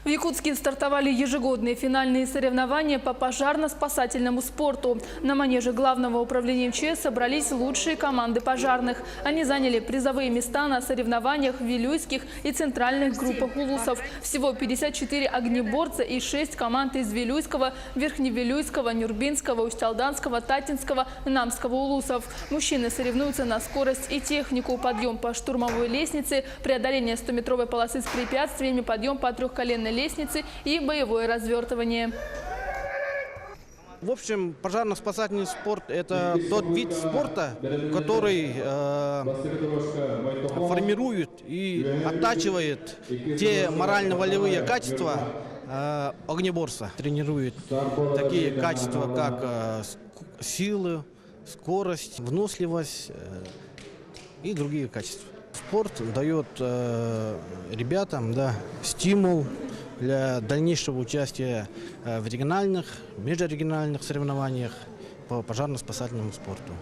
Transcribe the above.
В Якутске стартовали ежегодные финальные соревнования по пожарно-спасательному спорту. На манеже Главного управления МЧС собрались лучшие команды пожарных. Они заняли призовые места на соревнованиях в вилюйских и центральных группах улусов. Всего 54 огнеборца и 6 команд из Вилюйского, Верхневилюйского, Нюрбинского, Усть-Алданского, Татинского, Намского улусов. Мужчины соревнуются на скорость и технику, подъем по штурмовой лестнице, преодоление 100-метровой полосы с препятствиями, подъем по трехколенной лестницы и боевое развертывание. В общем, пожарно-спасательный спорт – это тот вид спорта, который формирует и оттачивает те морально-волевые качества огнеборца. Тренирует такие качества, как силу, скорость, выносливость и другие качества. Спорт дает ребятам стимул для дальнейшего участия в региональных, межрегиональных соревнованиях по пожарно-спасательному спорту.